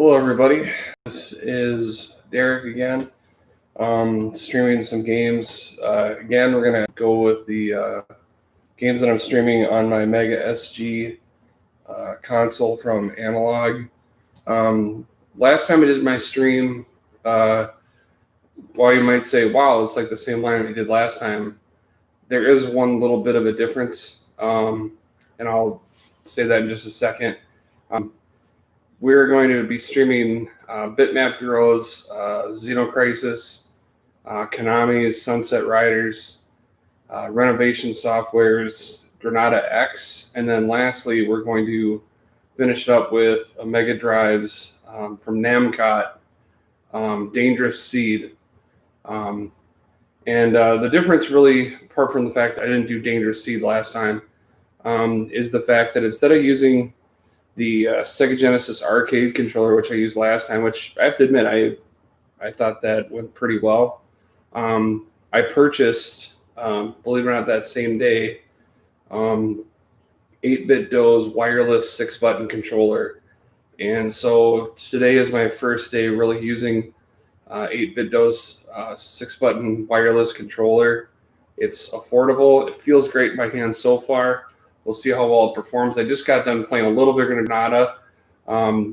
Hello everybody, this is Derek again, streaming some games. Again, we're going to go with the games that I'm streaming on my Mega SG console from Analogue. Last time I did my stream, while you might say, wow, it's like the same line we did last time, there is one little bit of a difference, and I'll say that in just a second. We're going to be streaming Bitmap Bureau's Xeno Crisis, Konami's Sunset Riders, Renovation Software's Granada X, and then lastly, we're going to finish up with a Mega Drive's from Namcot, Dangerous Seed. And the difference really, apart from the fact that I didn't do Dangerous Seed last time, is the fact that instead of using the Sega Genesis Arcade controller, which I used last time, which I have to admit, I thought that went pretty well. I purchased, believe it or not, that same day, 8-Bit Do's wireless 6-button controller. And so today is my first day really using 8-Bit Do's 6-button wireless controller. It's affordable. It feels great in my hands so far. We'll see how well it performs. I just got done playing a little bit of Granada.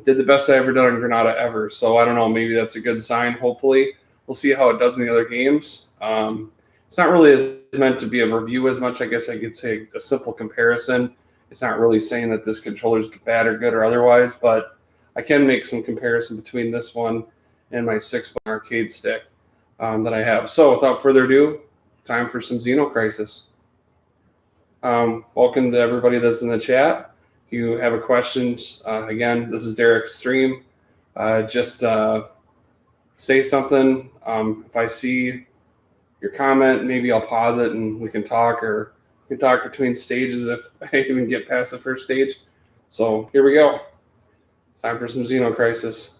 Did the best I ever done on Granada ever. So I don't know, maybe that's a good sign, hopefully. We'll see how it does in the other games. It's not really meant to be a review as much. I guess I could say a simple comparison. It's not really saying that this controller is bad or good or otherwise, but I can make some comparison between this one and my 6-button arcade stick that I have. So without further ado, time for some Xeno Crisis. Welcome to everybody that's in the chat. If you have a question, again, this is Derek's stream. Just say something. If I see your comment, maybe I'll pause it and we can talk, or we can talk between stages if I even get past the first stage. So here we go. It's time for some Xeno Crisis.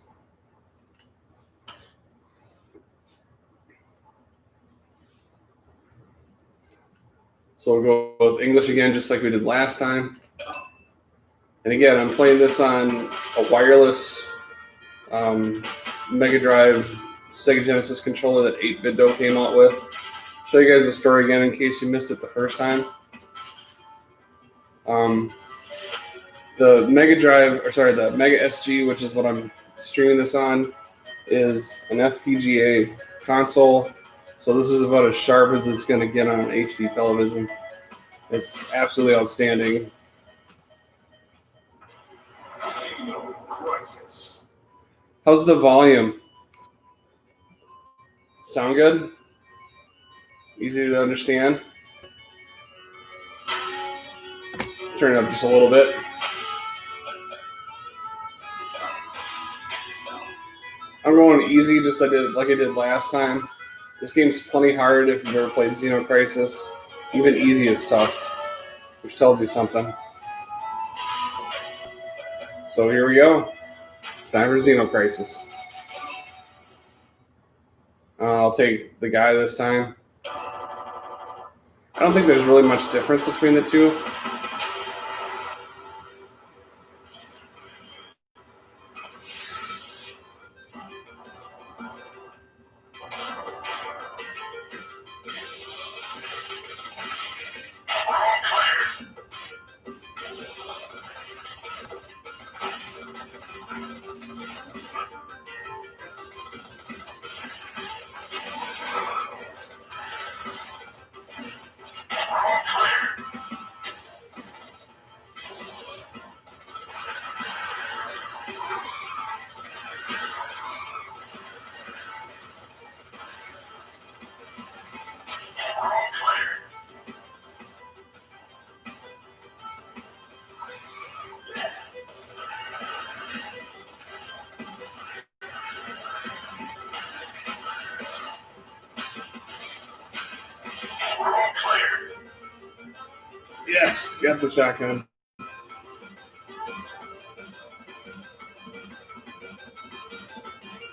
So we'll go with English again, just like we did last time. And again, I'm playing this on a wireless Mega Drive Sega Genesis controller that 8-Bit Do came out with. Show you guys the story again in case you missed it the first time. The Mega SG, which is what I'm streaming this on, is an FPGA console. So this is about as sharp as it's going to get on an HD television. It's absolutely outstanding. Xeno Crisis. How's the volume? Sound good? Easy to understand? Turn it up just a little bit. I'm going easy, just like I did last time. This game's plenty hard if you've ever played Xeno Crisis. Even easy is tough, which tells you something. So here we go. Time for Xeno Crisis. I'll take the guy this time. I don't think there's really much difference between the two. Yes, got the shotgun.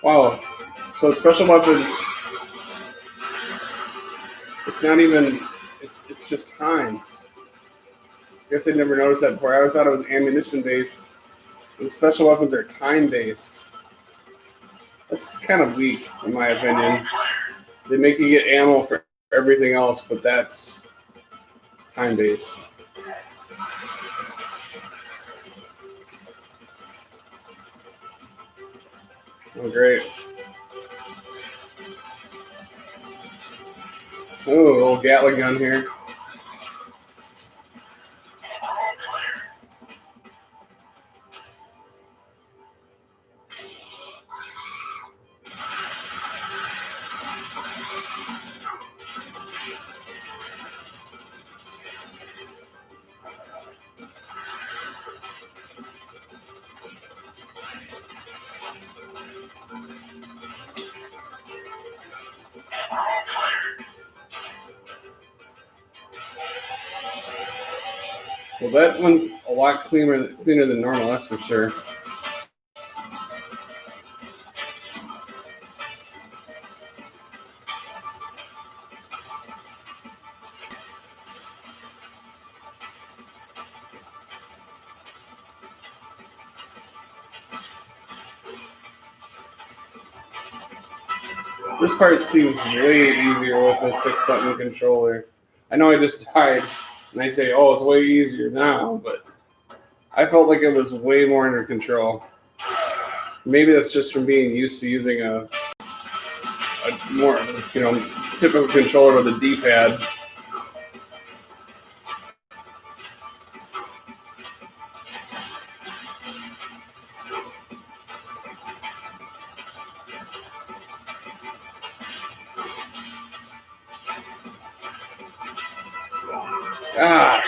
Wow. So special weapons, it's not even, it's just time. I guess I never noticed that before. I always thought it was ammunition based. And special weapons are time based. That's kind of weak, in my opinion. They make you get ammo for everything else, but that's time-based. Oh, great. Oh, a little Gatling gun here. Well, that one a lot cleaner than normal, that's for sure. This part seems way easier with a 6-button controller. I know I just died, and I say, oh, it's way easier now, but I felt like it was way more under control. Maybe that's just from being used to using a more, typical controller with a D-pad. Gosh.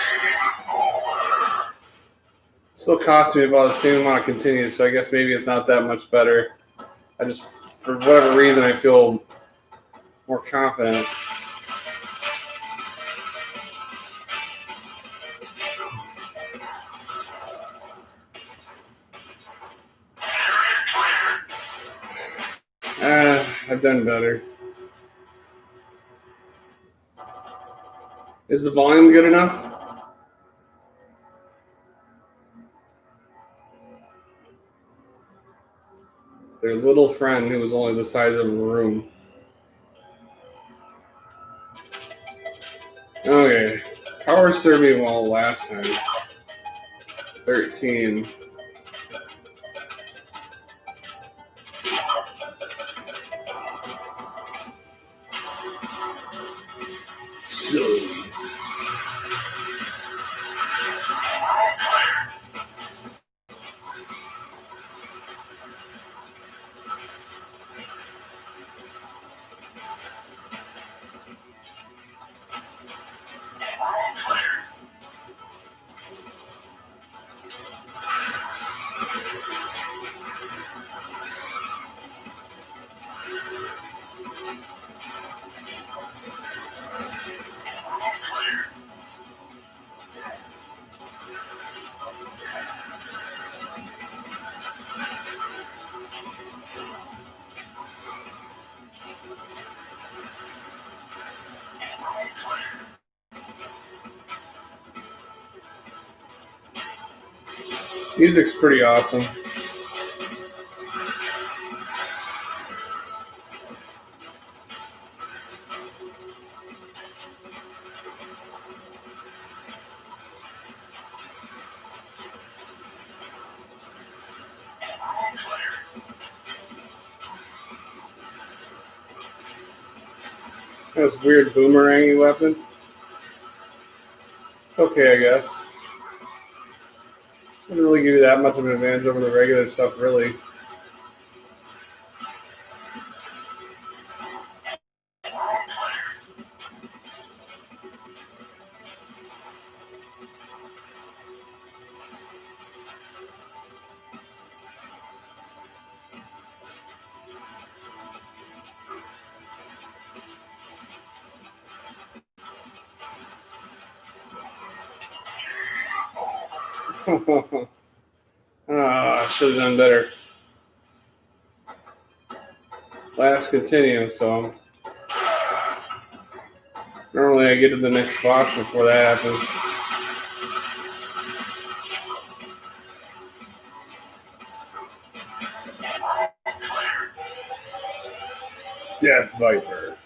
Still cost me about the same amount of continues, so I guess maybe it's not that much better. I just, for whatever reason, I feel more confident. I've done better. Is the volume good enough? Their little friend who was only the size of a room. Okay. Power served me well last time. 13. So. Music's pretty awesome. This weird boomerangy weapon. It's okay, I guess. Doesn't really give you that much of an advantage over the regular stuff, really. I should have done better. Last continue, so normally I get to the next boss before that happens. Death Viper.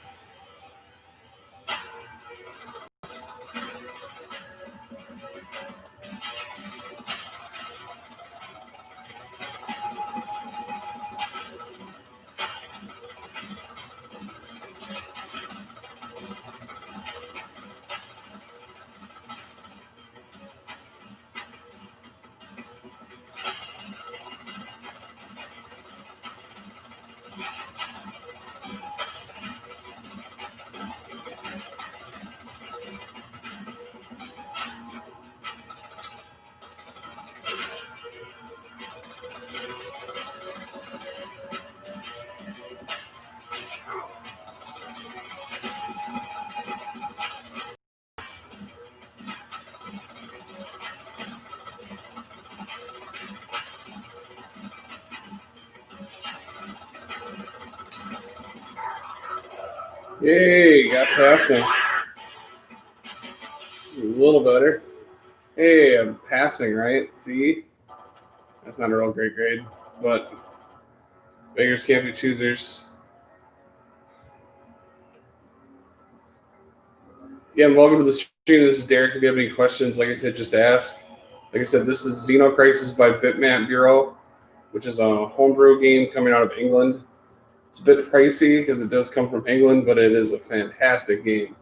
Yay, got past me. A little better. Hey, I'm passing, right? D? That's not a real great grade, but beggars can't be choosers. Yeah, and welcome to the stream. This is Derek. If you have any questions, like I said, just ask. Like I said, this is Xeno Crisis by Bitmap Bureau, which is a homebrew game coming out of England. It's a bit pricey because it does come from England, but it is a fantastic game.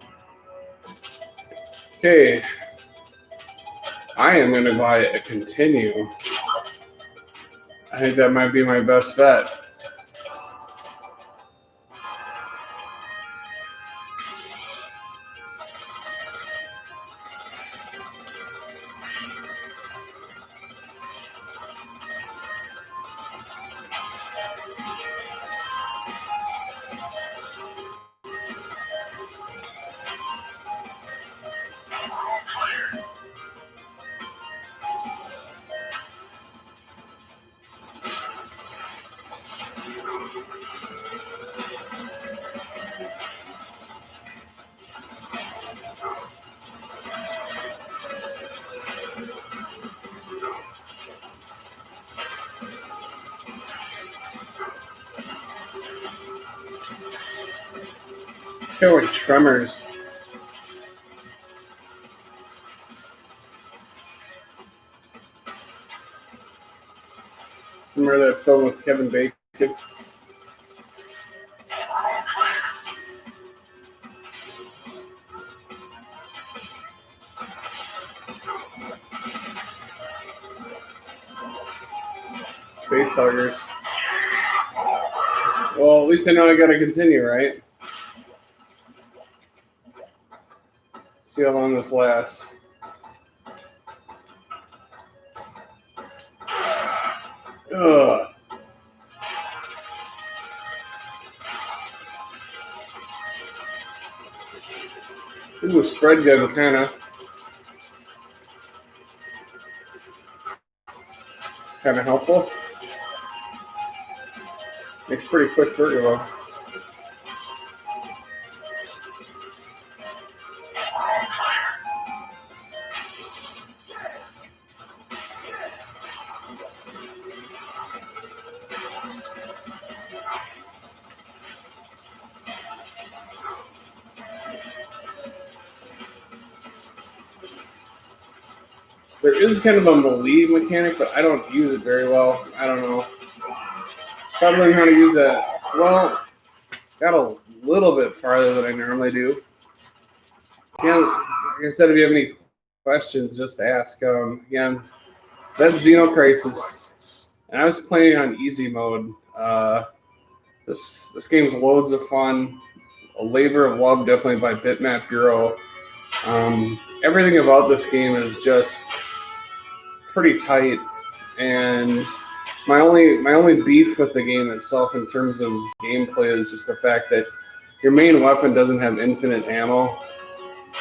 Okay, I am going to buy a continue. I think that might be my best bet. It's kind of like Tremors. Remember that film with Kevin Bacon? Face huggers. Well, at least I know I gotta continue, right? See how long this lasts. Ugh. Ooh, spread gun, kinda. Kinda helpful. Makes pretty quick burger though. There is kind of a melee mechanic, but I don't use it very well. I don't know. Probably learn how to use that. Well, got a little bit farther than I normally do. Yeah, like I said, if you have any questions, just ask. Again, that's Xeno Crisis, and I was playing on easy mode. This game's loads of fun. A labor of love, definitely by Bitmap Bureau. Everything about this game is just pretty tight, and my only beef with the game itself in terms of gameplay is just the fact that your main weapon doesn't have infinite ammo,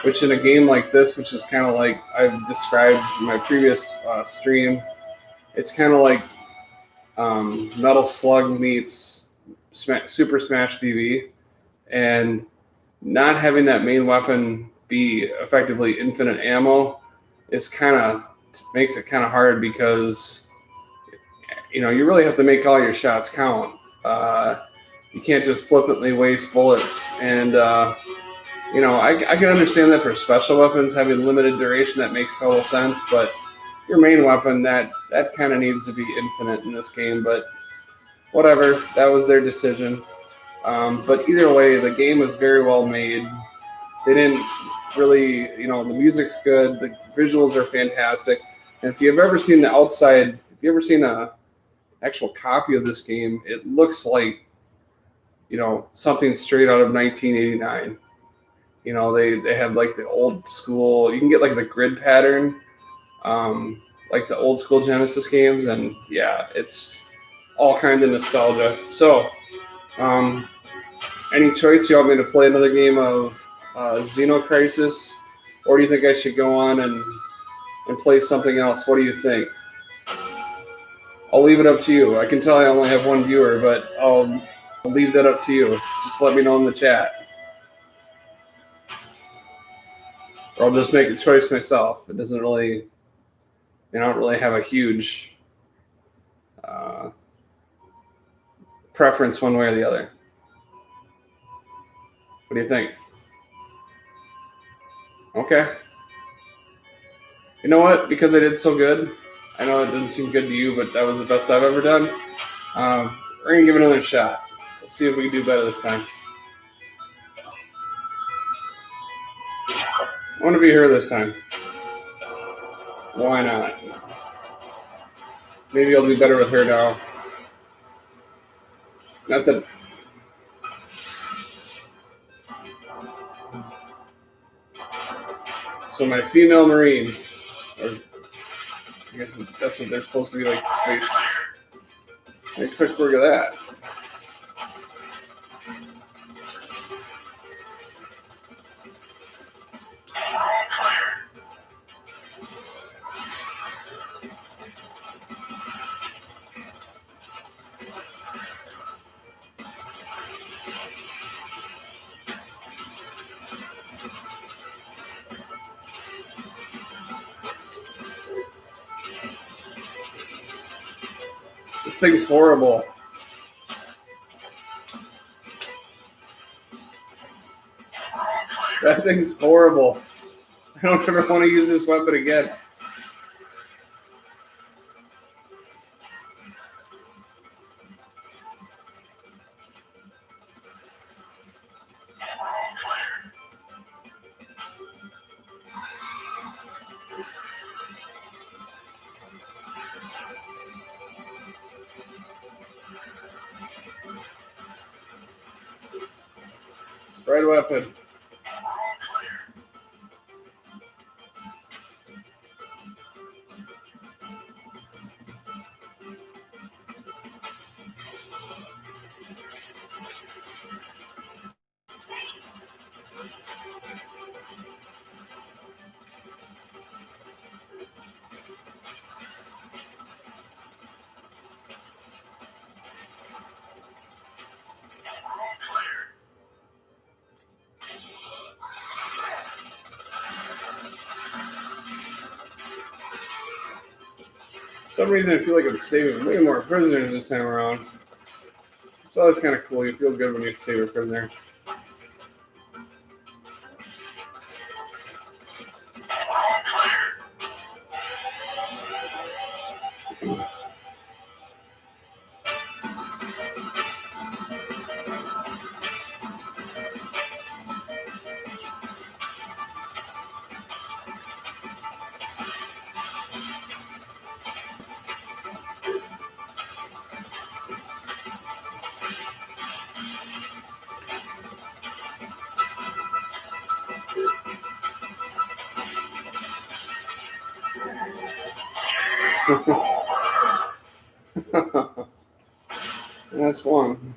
which in a game like this, which is kind of like I've described in my previous stream, it's kind of like Metal Slug meets Super Smash TV, and not having that main weapon be effectively infinite ammo is makes it kind of hard because you really have to make all your shots count. you can't just flippantly waste bullets. And I can understand that for special weapons having limited duration, that makes total sense. But your main weapon, that kind of needs to be infinite in this game. But whatever, that was their decision. But either way, the game was very well made. They didn't really, the music's good, the visuals are fantastic. And if you've ever seen the outside, if you've ever seen a actual copy of this game, it looks like, something straight out of 1989. They have like the old school, you can get like the grid pattern, like the old school Genesis games. And yeah, it's all kinds of nostalgia. So, any choice? You want me to play another game of Xeno Crisis? Or do you think I should go on and play something else? What do you think? I'll leave it up to you. I can tell I only have one viewer, but I'll leave that up to you. Just let me know in the chat. Or I'll just make a choice myself. It doesn't really, I don't really have a huge preference one way or the other. What do you think? Okay. You know what? Because I did so good, I know it doesn't seem good to you, but that was the best I've ever done. We're going to give it another shot. Let's see if we can do better this time. I want to be here this time. Why not? Maybe I'll do better with her now. Not that... So my female Marine, or I guess that's what they're supposed to be like, space. Make a quick work of that. This thing's horrible. That thing's horrible. I don't ever want to use this weapon again. Right weapon. For some reason, I feel like I'm saving way more prisoners this time around. It's always kind of cool. You feel good when you save a prisoner. That's one.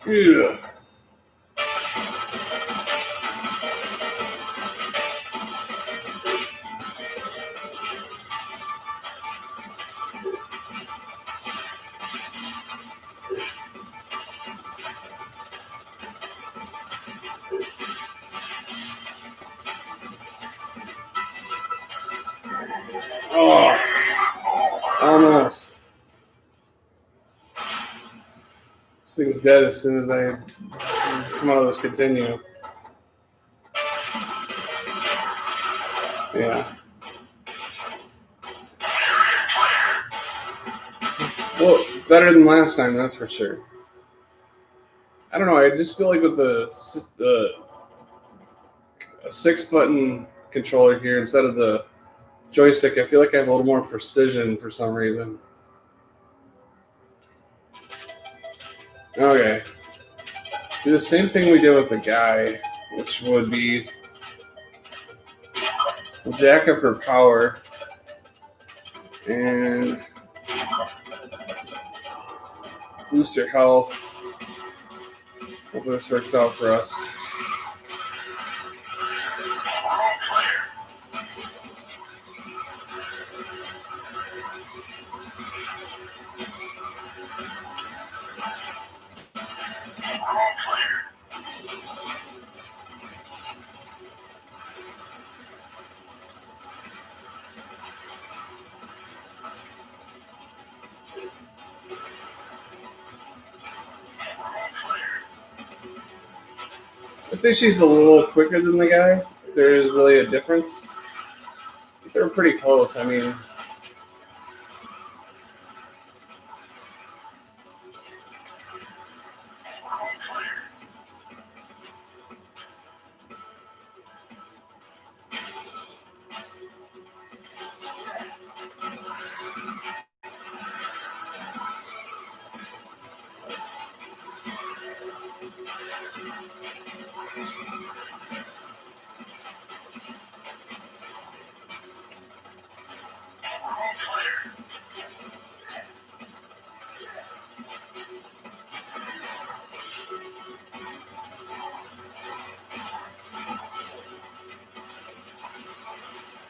Yeah. Oh. Almost. This thing's dead as soon as I come out of this continue. Yeah. Well, better than last time, that's for sure. I don't know. I just feel like with the a 6-button controller here instead of the joystick, I feel like I have a little more precision for some reason. Okay. Do the same thing we did with the guy, which would be jack up her power and boost her health. Hope this works out for us. I think she's a little quicker than the guy. If there is really a difference, they're pretty close. I mean,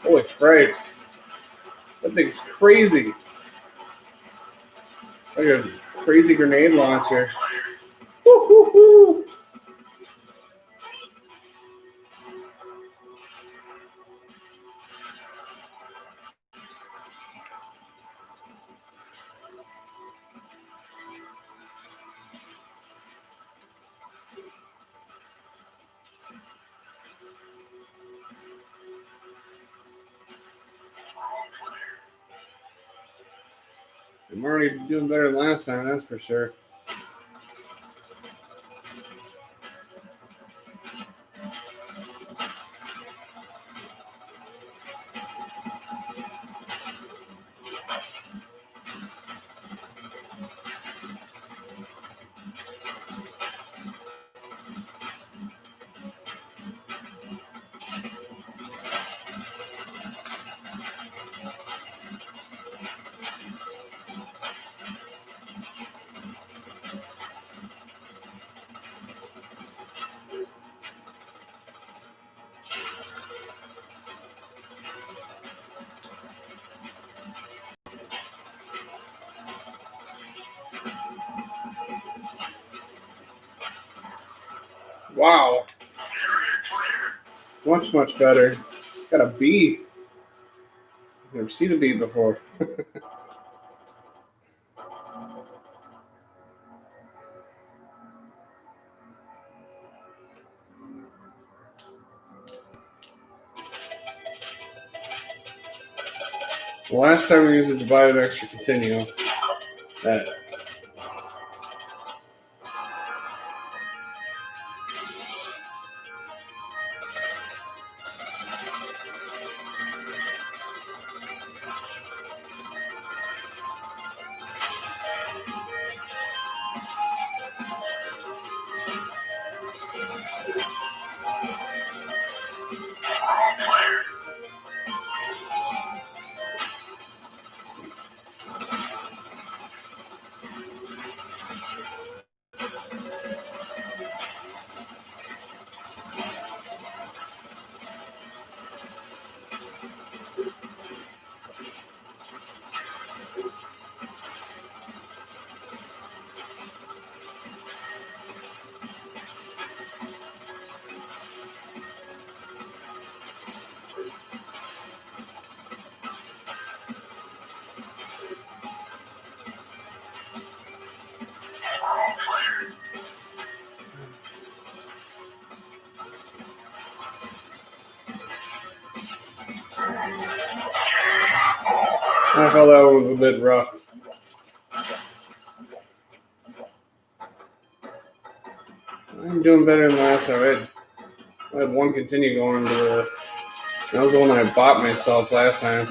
holy cripes. That thing's crazy. Like a crazy grenade launcher. Woo-hoo-hoo. I'm already doing better than last time, that's for sure. Wow. Much, much better. Got a B. Never seen a B before. The last time we used it to buy an extra continue. That. I felt that one was a bit rough. I'm doing better than last time. I had one continue going to the. That was the one I bought myself last time.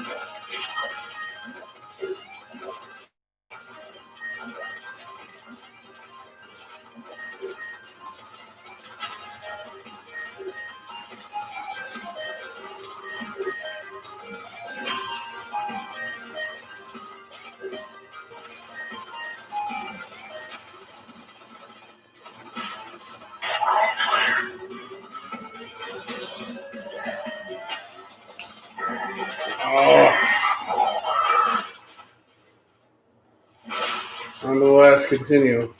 Oh. On to the last continue.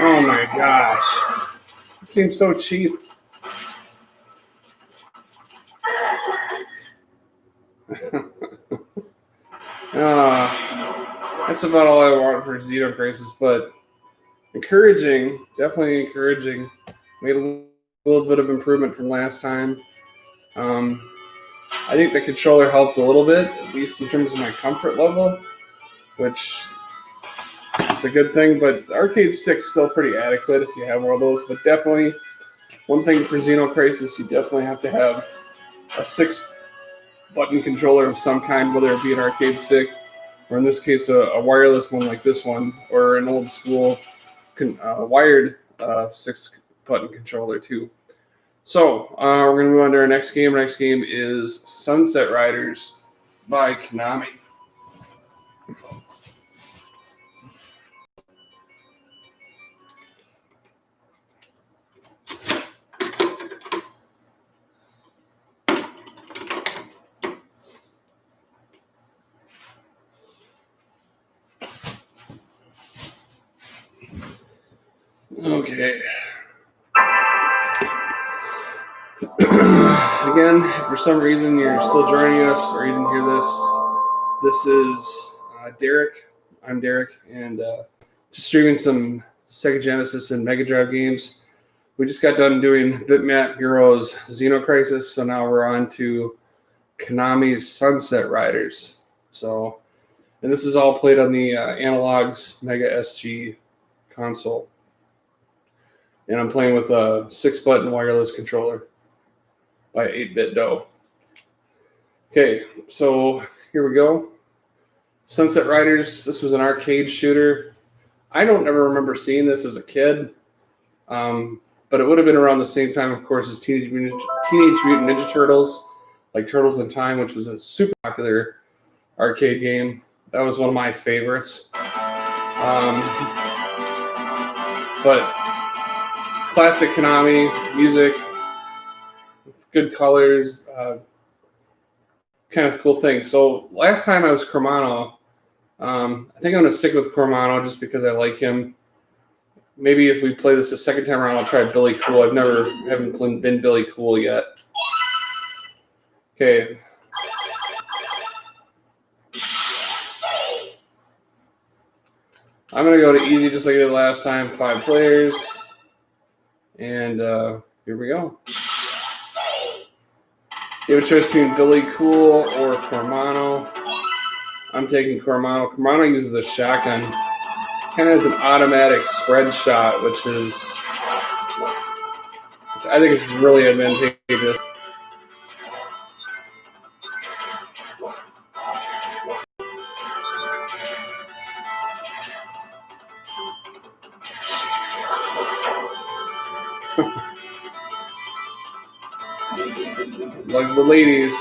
Oh my gosh. It seems so cheap. That's about all I want for Xeno Crisis, but encouraging, definitely encouraging. Made a little bit of improvement from last time. I think the controller helped a little bit, at least in terms of my comfort level, which it's a good thing, but the arcade stick's still pretty adequate if you have one of those. But definitely, one thing for Xeno Crisis, you definitely have to have a 6-button controller of some kind, whether it be an arcade stick, or in this case, a wireless one like this one, or an old school wired 6-button controller too. So we're going to move on to our next game. Our next game is Sunset Riders by Konami. Okay. Again, if for some reason you're still joining us or you didn't hear this is Derek. I'm Derek, and just streaming some Sega Genesis and Mega Drive games. We just got done doing Bitmap Bureau's Xeno Crisis, so now we're on to Konami's Sunset Riders. So, and this is all played on the Analogue's Mega SG console. And I'm playing with a 6-button wireless controller by 8-Bit Dough. Okay, so here we go. Sunset Riders, this was an arcade shooter. I don't ever remember seeing this as a kid, but it would have been around the same time, of course, as Teenage Mutant Ninja Turtles, like Turtles in Time, which was a super popular arcade game. That was one of my favorites. But classic Konami music, good colors, kind of cool thing. So last time I was Cormano. I think I'm going to stick with Cormano just because I like him. Maybe if we play this a second time around, I'll try Billy Cool. Haven't been Billy Cool yet. Okay. I'm going to go to easy just like I did last time, 5 players. And here we go. You have a choice between Billy Cool or Cormano. I'm taking Cormano. Cormano uses a shotgun. Kind of has an automatic spread shot, which I think is really advantageous. Like the ladies.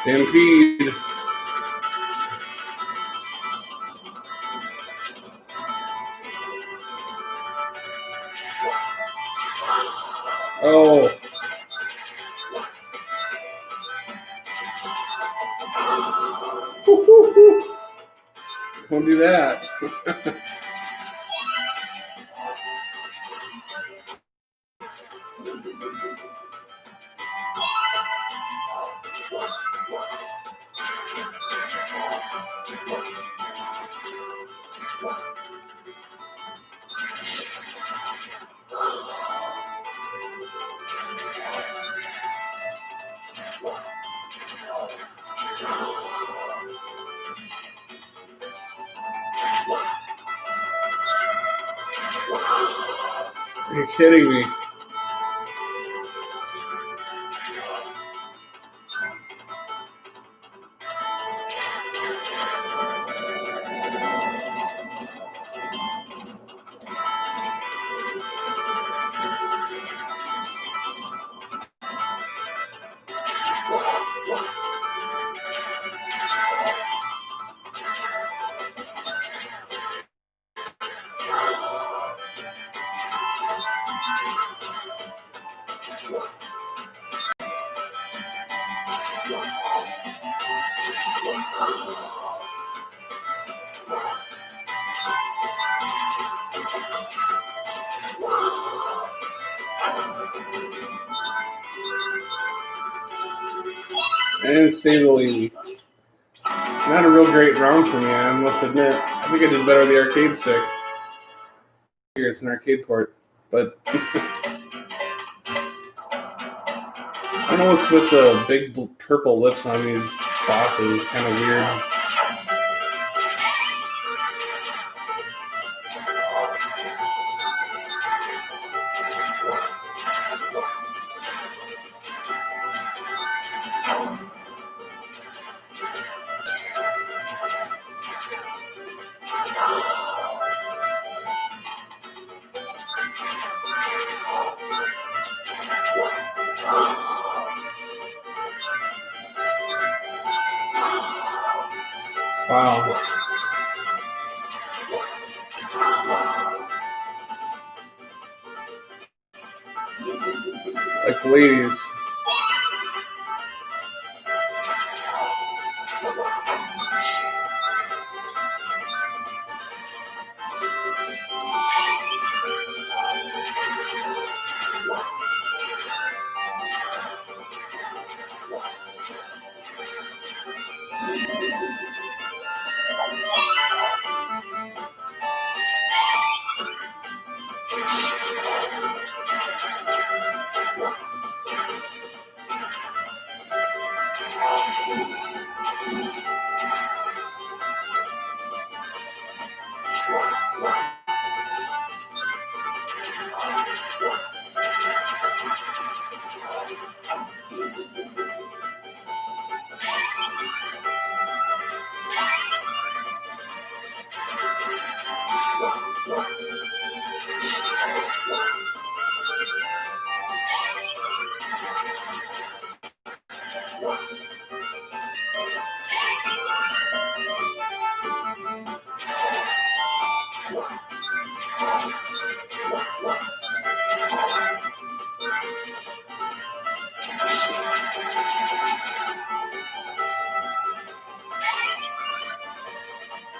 Stampede. Oh. Don't do that. You're kidding me. And Sabley. Not a real great round for me, I must admit. I think I did better with the arcade stick. Here, it's an arcade port, but I don't know what's with the big purple lips on these bosses. Kind of weird. Wow. Like ladies.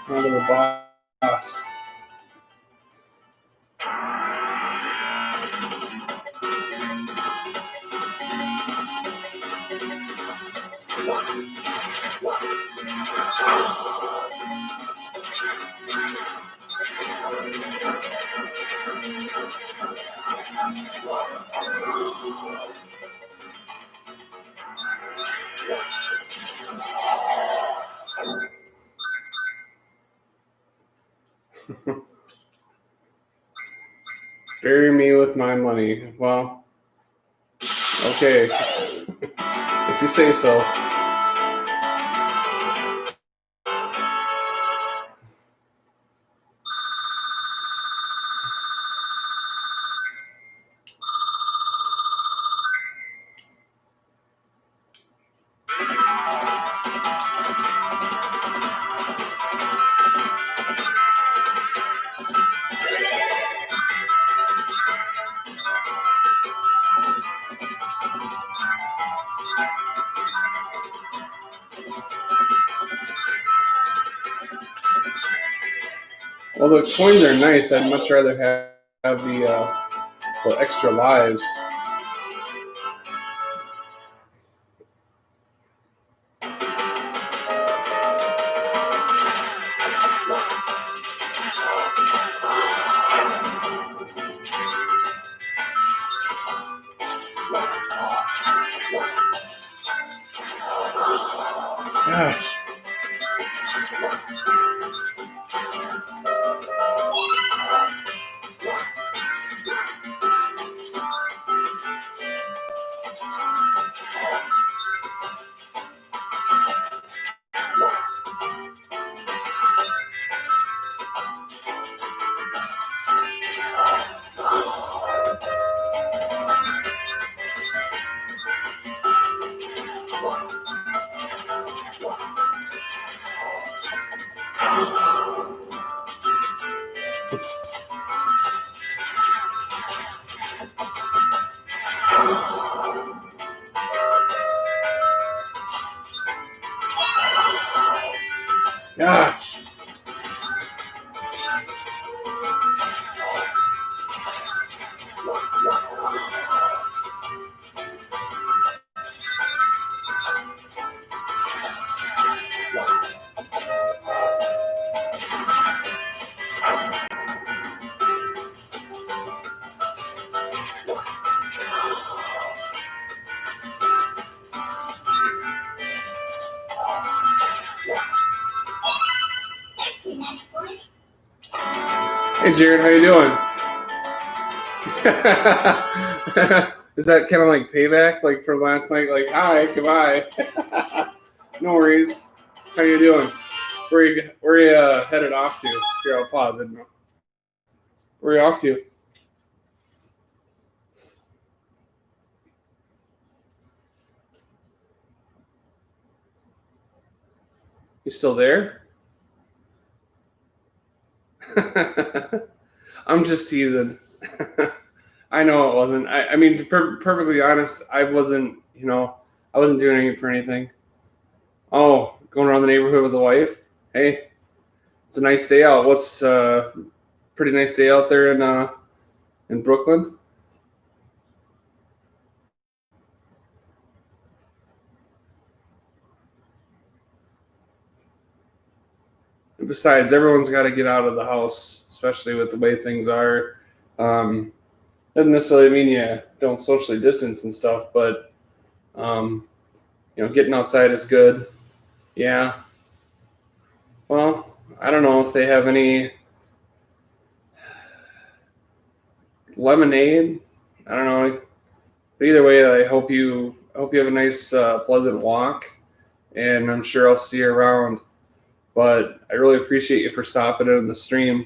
Another boss. Bury me with my money. Well, okay. If you say so. Well, the coins are nice. I'd much rather have the extra lives. Gosh. Gosh. Hey Jared, how you doing? Is that kind of like payback, like from last night? Like, hi, goodbye. No worries. How you doing? Where you headed off to? Here, I'll pause it. Where are you off to? You still there? I'm just teasing. I know it wasn't. I mean, to be perfectly honest, I wasn't doing anything for anything. Oh, going around the neighborhood with the wife. Hey, it's a nice day out. What's pretty nice day out there in Brooklyn? And besides, everyone's got to get out of the house, especially with the way things are. Doesn't necessarily mean you don't socially distance and stuff, but getting outside is good. Yeah. Well, I don't know if they have any lemonade. I don't know. But either way, I hope you have a nice, pleasant walk, and I'm sure I'll see you around. But I really appreciate you for stopping in the stream.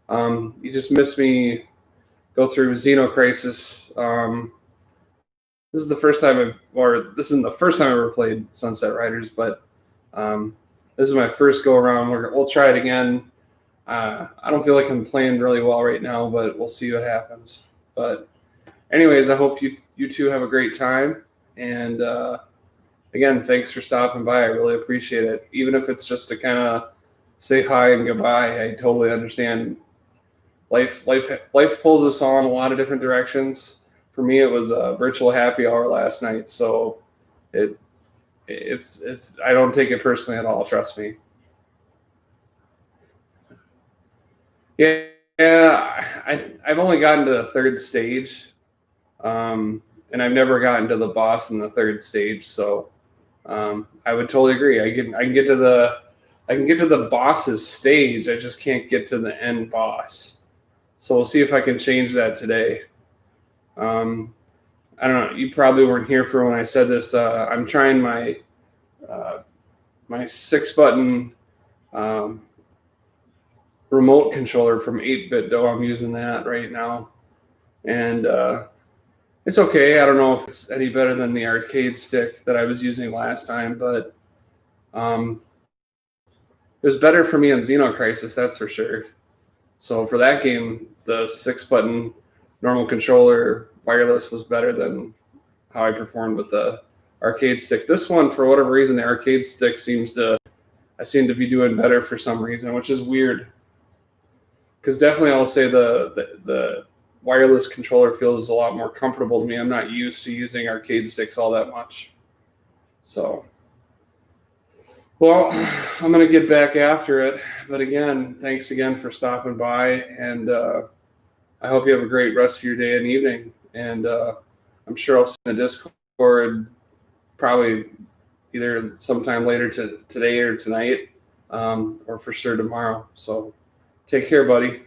You just missed me go through Xeno Crisis. This isn't the first time I ever played Sunset Riders, but this is my first go around. We'll try it again. I don't feel like I'm playing really well right now, but we'll see what happens. But anyways, I hope you two have a great time. And again, thanks for stopping by. I really appreciate it. Even if it's just to kind of say hi and goodbye, I totally understand. Life pulls us on a lot of different directions. For me, it was a virtual happy hour last night, so it's I don't take it personally at all. Trust me. Yeah, I've only gotten to the third stage, and I've never gotten to the boss in the third stage. So I would totally agree. I can get to the boss's stage. I just can't get to the end boss. So we'll see if I can change that today. I don't know. You probably weren't here for when I said this. I'm trying my 6-button remote controller from 8-Bit Dough. I'm using that right now, and it's okay. I don't know if it's any better than the arcade stick that I was using last time, but it was better for me on Xeno Crisis, that's for sure. So for that game, the 6-button normal controller wireless was better than how I performed with the arcade stick. This one, for whatever reason, the arcade stick I seem to be doing better for some reason, which is weird. because definitely I will say the wireless controller feels a lot more comfortable to me. I'm not used to using arcade sticks all that much. So, well, I'm going to get back after it. But again, thanks again for stopping by. And I hope you have a great rest of your day and evening. And I'm sure I'll see you in the Discord probably either sometime later today or tonight, or for sure tomorrow. So take care, buddy.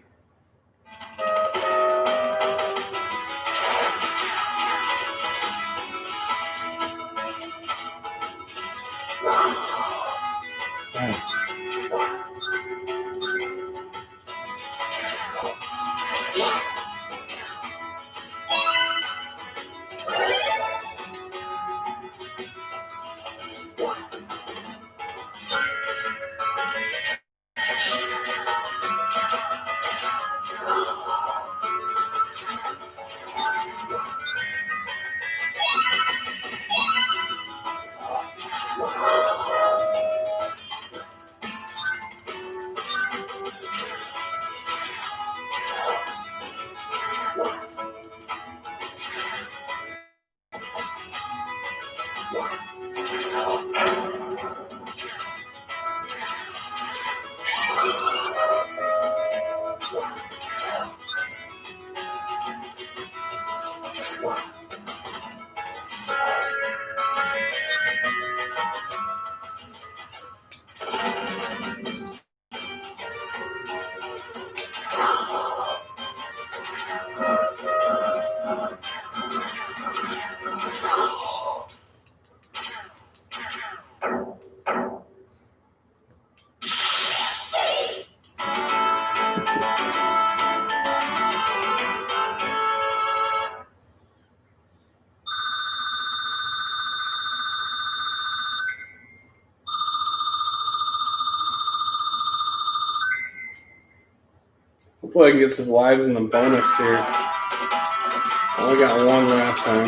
Hopefully I can get some lives in the bonus here. I only got one last time.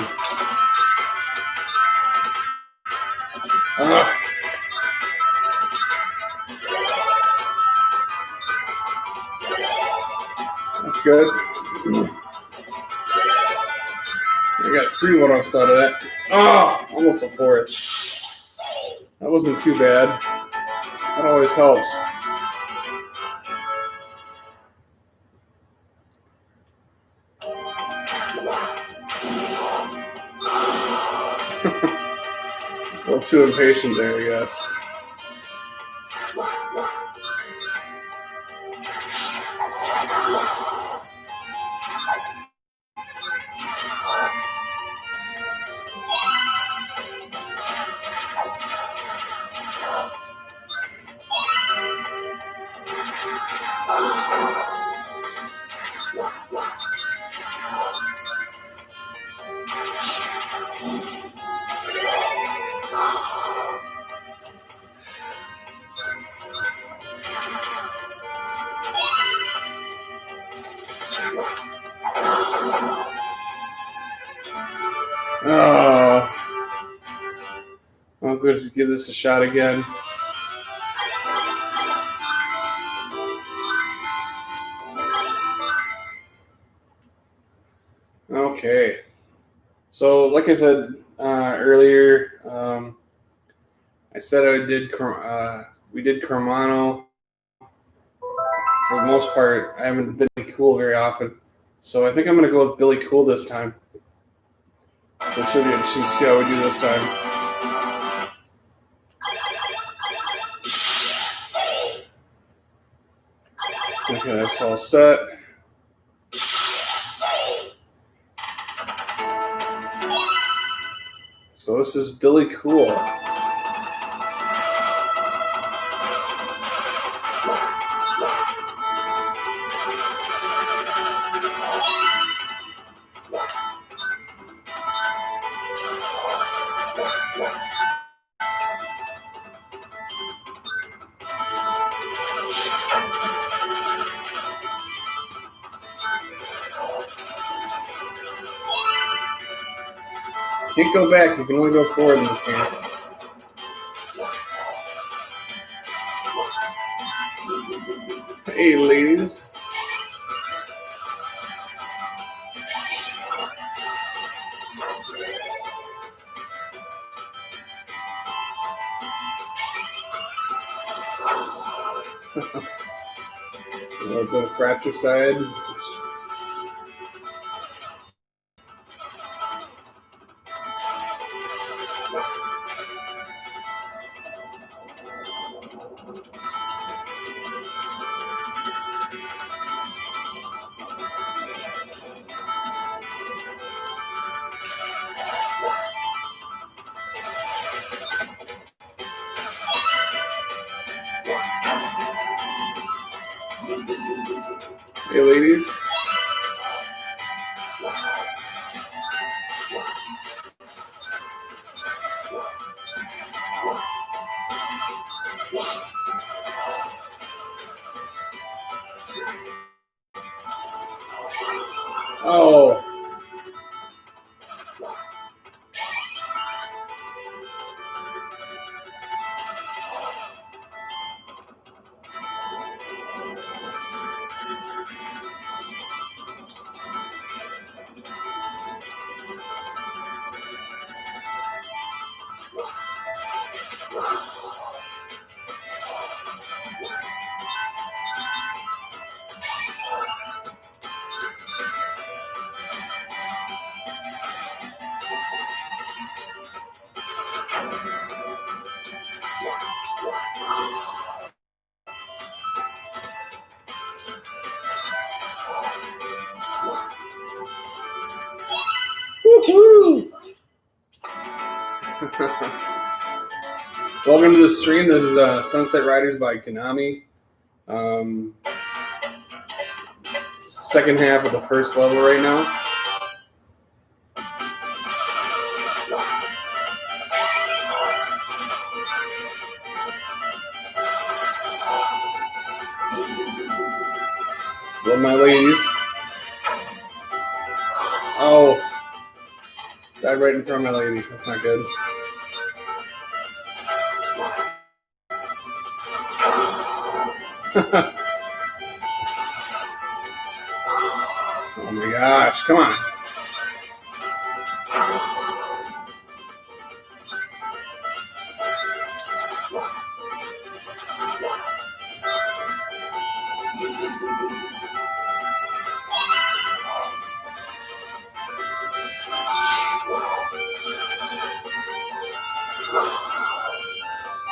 That's good. I got 3 1-ups out of that. Almost a 4th. That wasn't too bad. That always helps. A little too impatient there, I guess. I'll have to give this a shot again. Okay. So, like I said earlier, I said we did Cormano. For the most part, I haven't been Billy Cool very often. So I think I'm going to go with Billy Cool this time. So it should be interesting to see how we do this time. Okay, that's all set. So this is Billy Cool. Can't go back, you can only go forward in this game. Hey ladies. A little bit of fratricide. Hey, ladies. Oh. Woohoo! Welcome to the stream. This is Sunset Riders by Konami. Second half of the first level right now. Well, my ladies. Oh. Died right in front of my lady. That's not good. Oh my gosh, come on.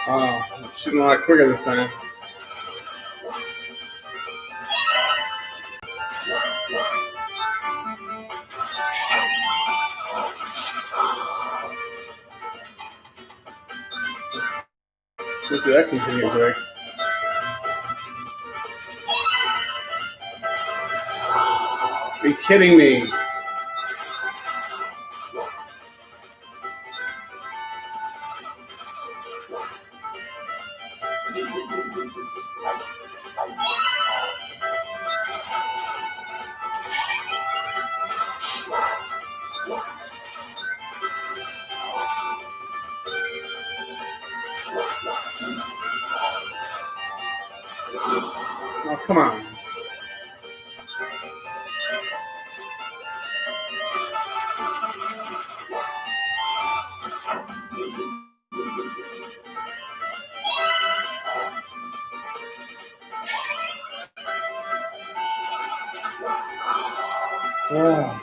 Oh, I'm shooting a lot quicker this time. Look at that continue quick. Are you kidding me? Oh, come on. Oh.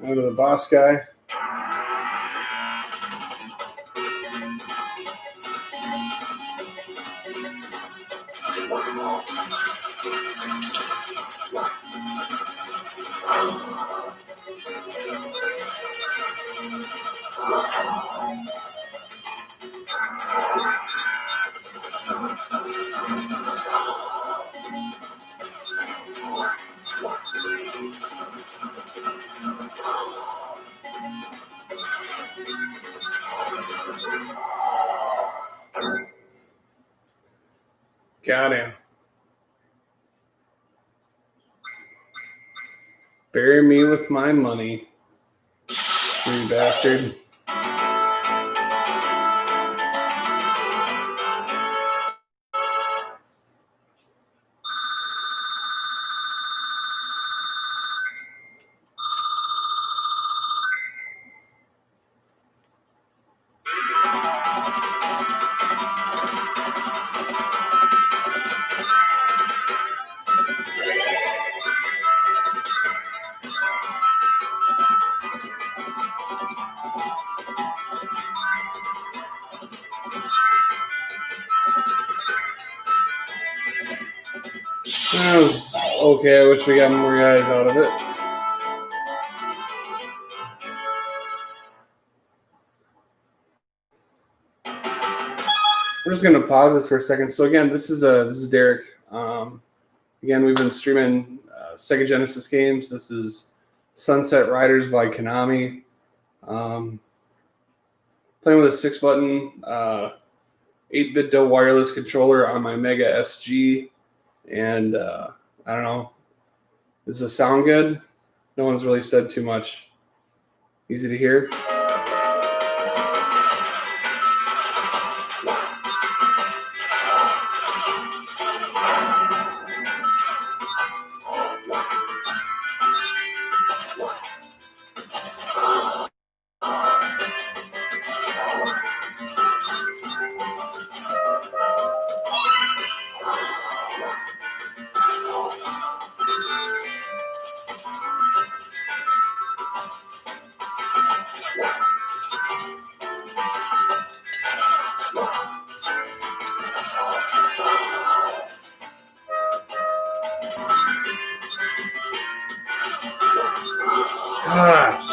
Go to the boss guy. Got him. Bury me with my money, you bastard. That was okay. I wish we got more guys out of it. We're just gonna pause this for a second. So again, this is Derek. Again, we've been streaming Sega Genesis games. This is Sunset Riders by Konami. Playing with a 6-button 8-bit DOE wireless controller on my Mega SG. And I don't know. Does the sound good? No one's really said too much. Easy to hear. Gosh.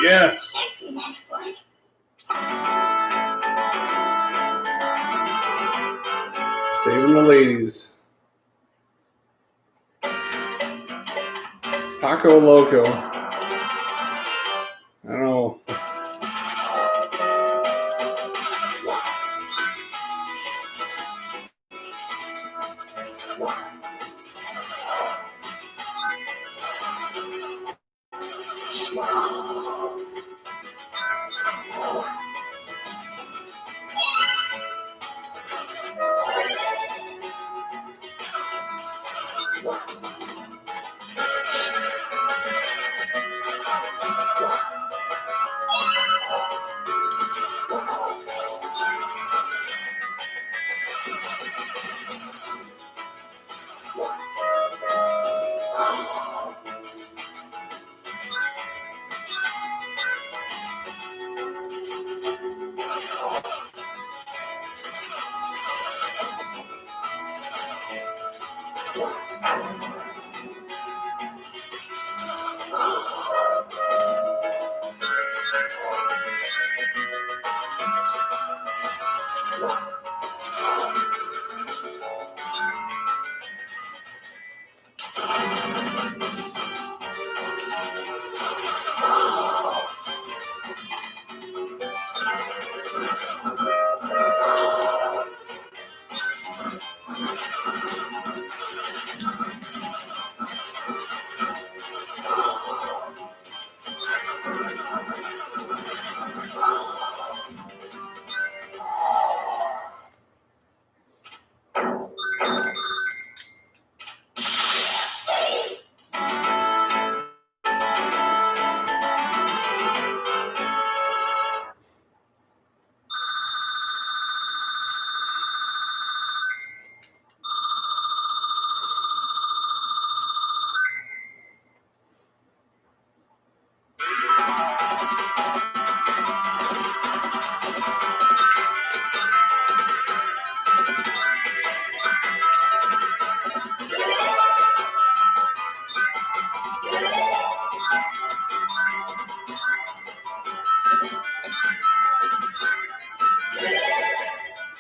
Yes. Saving the ladies. Paco Loco. I don't know.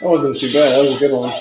That wasn't too bad. That was a good one.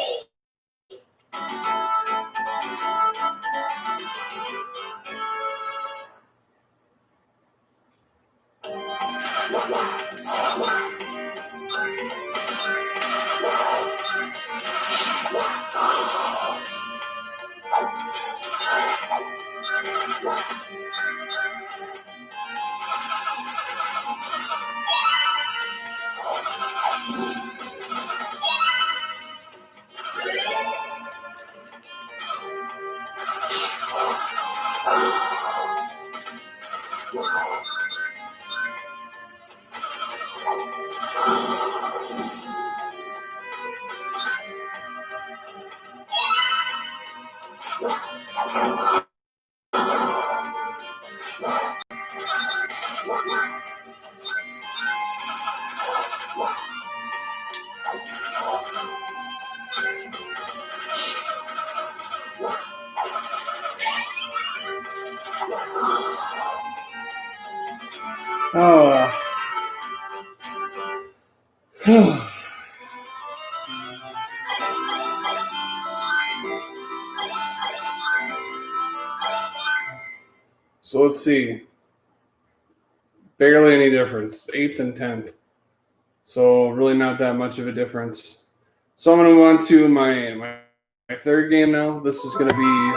Oh. So let's see. Barely any difference. 8th and 10th. So really not that much of a difference. So I'm going to move on to my third game now. This is going to be,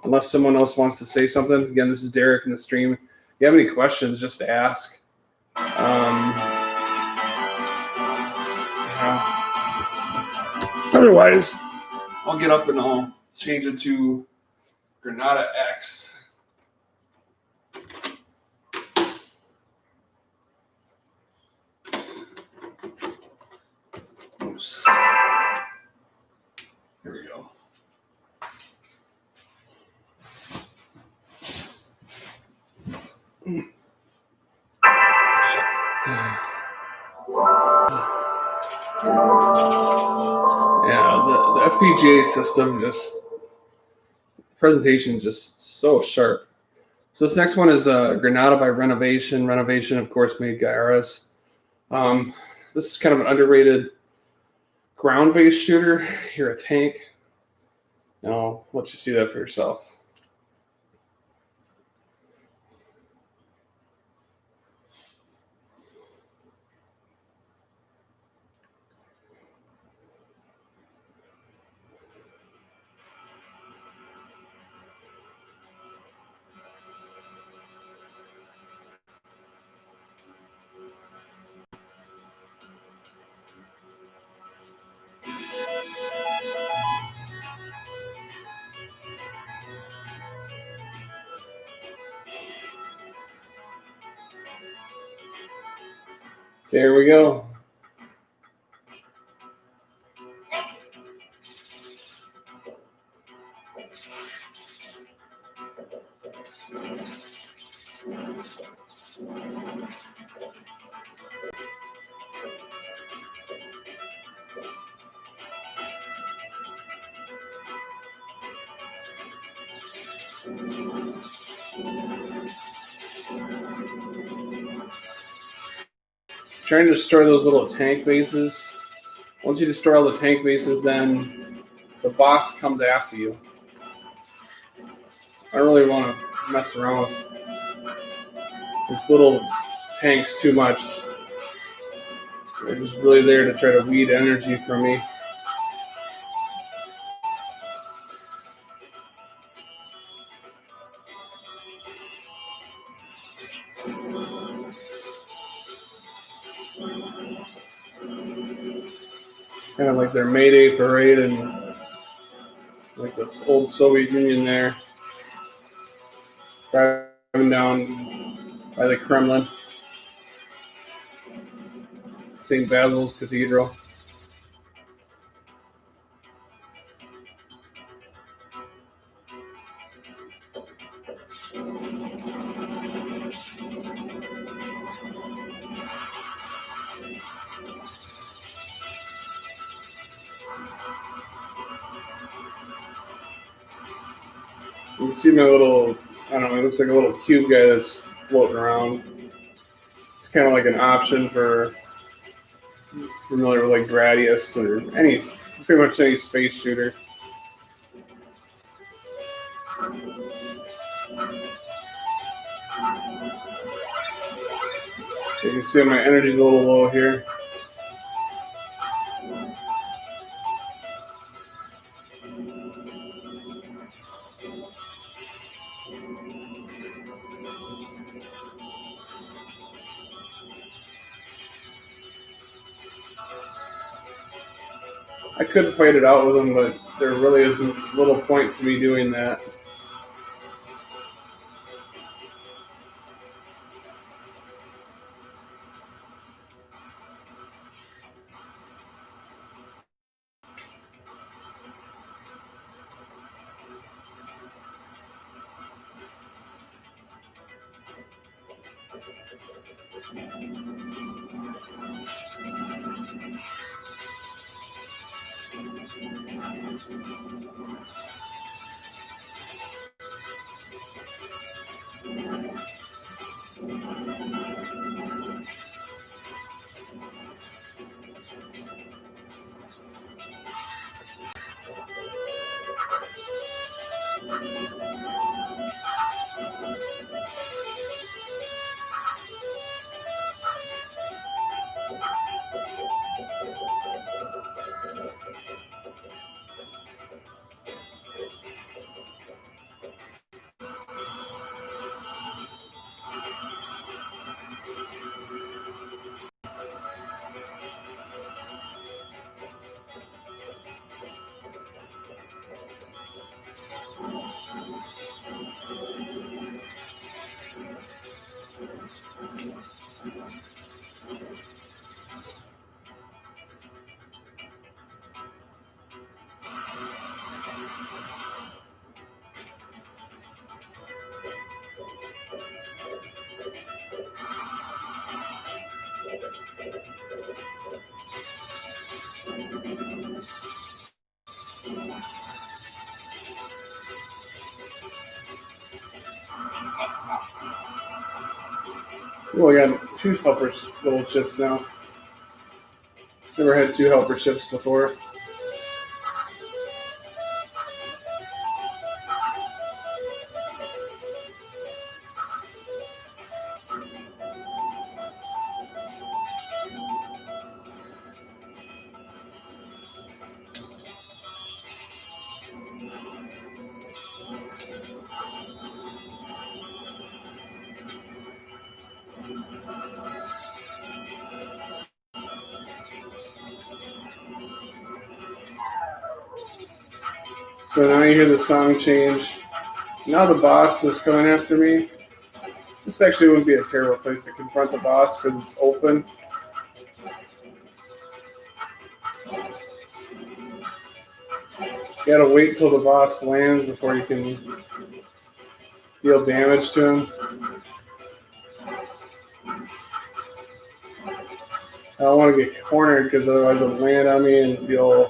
unless someone else wants to say something. Again, this is Derek in the stream. If you have any questions, just ask. Otherwise, I'll get up and I'll change it to Granada X. Oops. Here we go. Yeah, the FPGA system the presentation just so sharp. So this next one is Granada by Renovation. Renovation, of course, made Gyara's. This is kind of an underrated ground-based shooter. You're a tank. And I'll let you see that for yourself. There we go. Trying to destroy those little tank bases. Once you destroy all the tank bases, then the boss comes after you. I don't really want to mess around with these little tanks too much. They're just really there to try to weed energy from me. Kind of like their May Day parade and like this old Soviet Union there. Driving down by the Kremlin. St. Basil's Cathedral. You can see my little, I don't know, it looks like a little cube guy that's floating around. It's kind of like an option for familiar with like Gradius or pretty much any space shooter. You can see my energy's a little low here. I could fight it out with him, but there really isn't little point to me doing that. Well, I got two helper little ships now. Never had two helper ships before. So now you hear the song change. Now the boss is coming after me. This actually wouldn't be a terrible place to confront the boss because it's open. You gotta wait till the boss lands before you can deal damage to him. I don't want to get cornered because otherwise it'll land on me and deal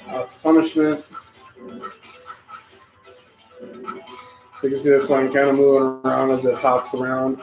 lots of punishment. So you can see that's why I'm kind of moving around as it hops around.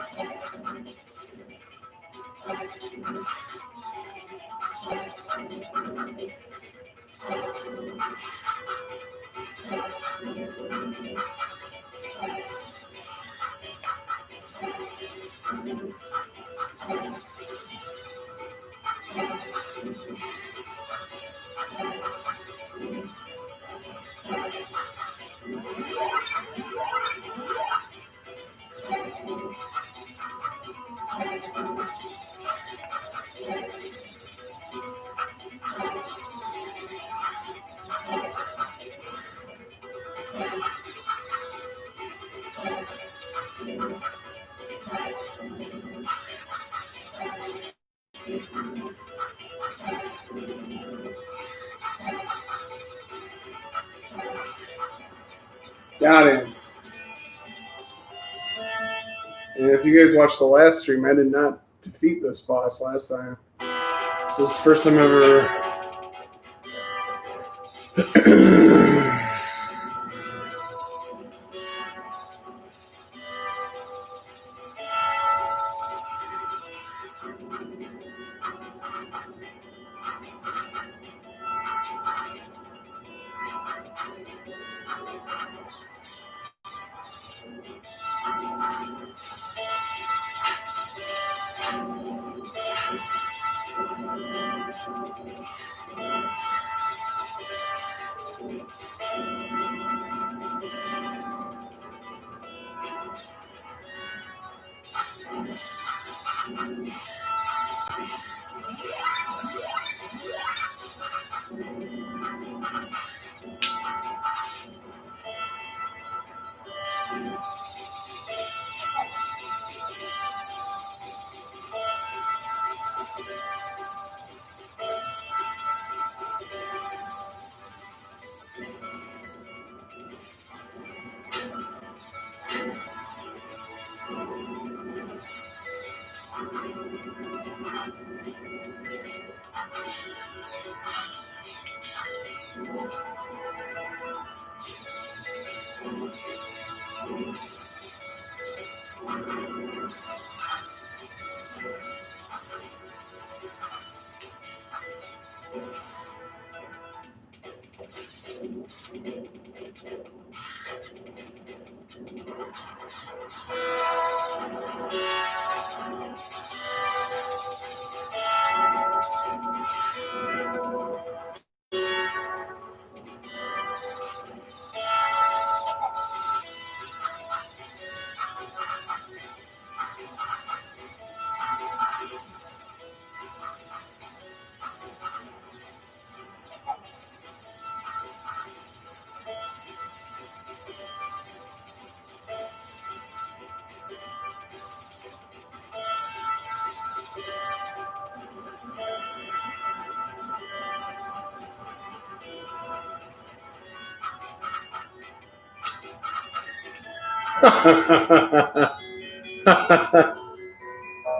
Got him. And if you guys watched the last stream, I did not defeat this boss last time. This is the first time ever.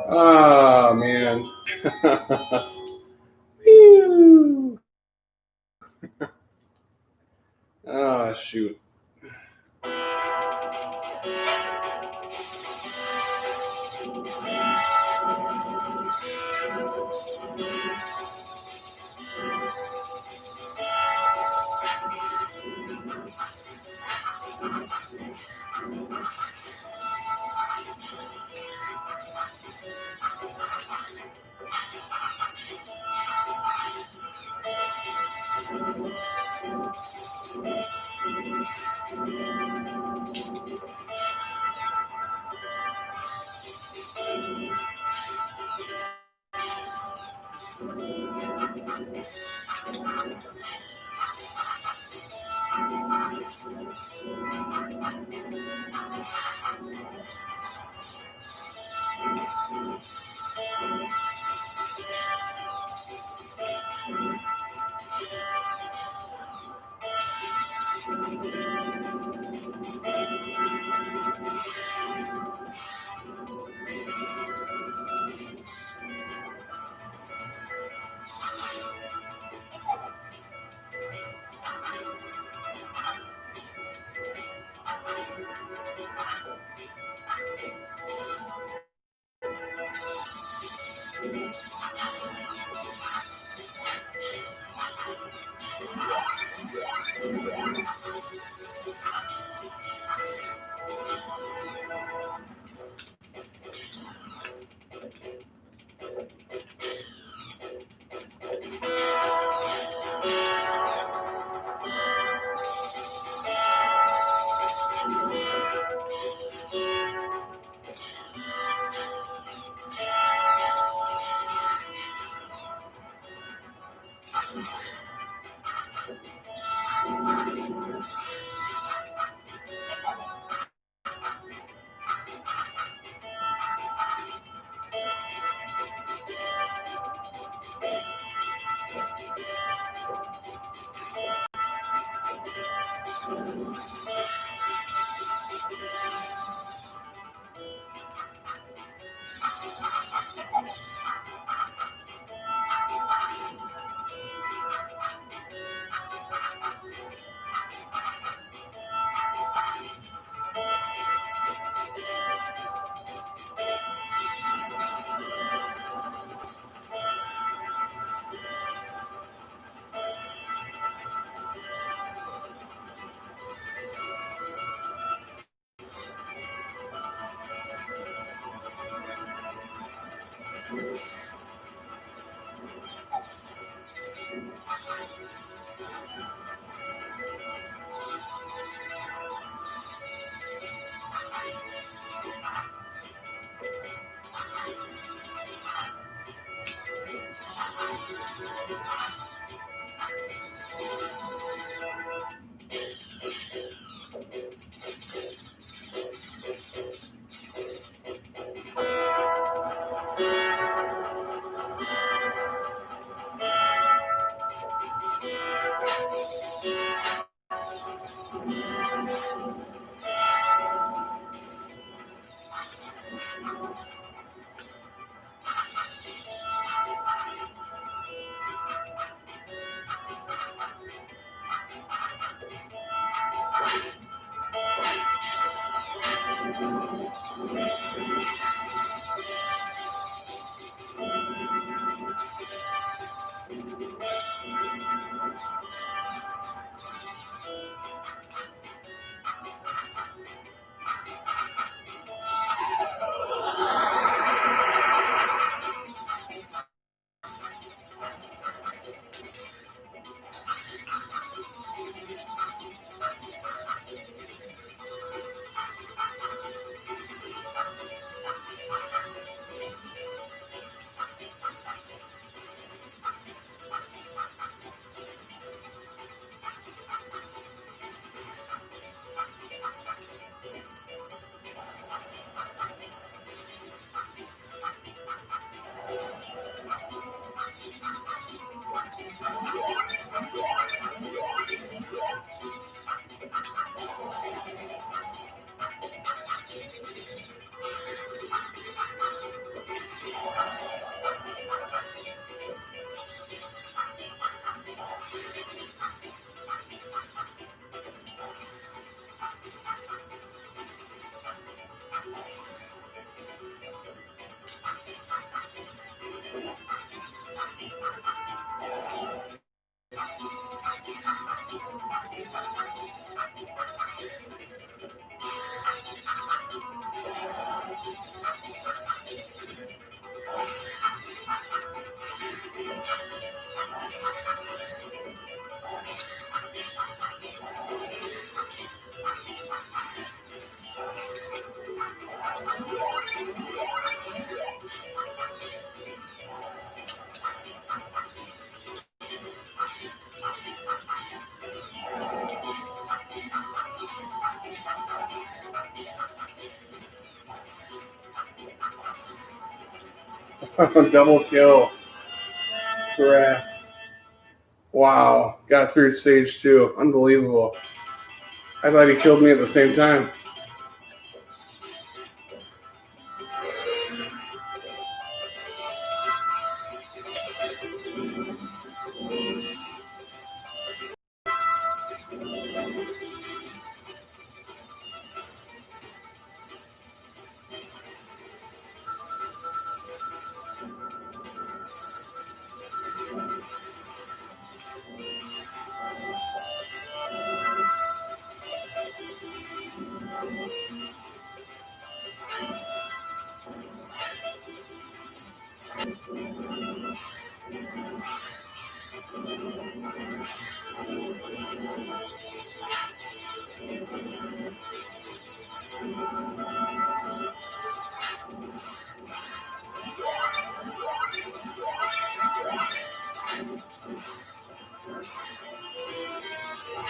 Oh man. Whew. Oh shoot. Double kill. Crap. Wow. Got through stage 2. Unbelievable. I thought he killed me at the same time.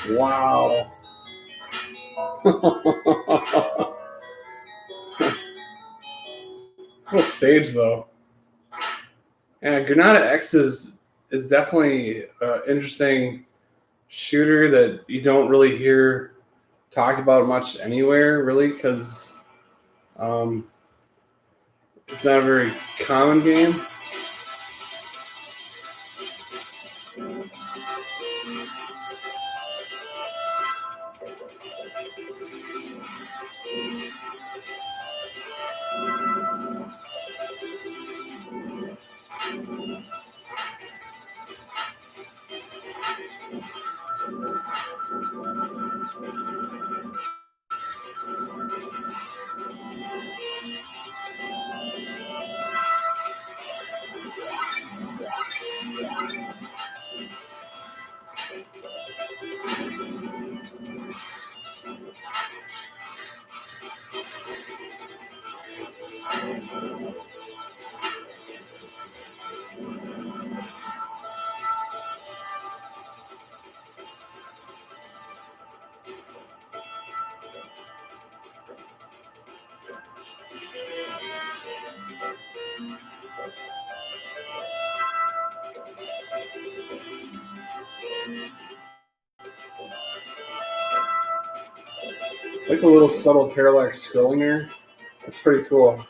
Wow. Cool stage though. Yeah, Granada X is definitely an interesting shooter that you don't really hear talked about much anywhere, really, because it's not a very common game. like the little subtle parallax scrolling there. That's pretty cool.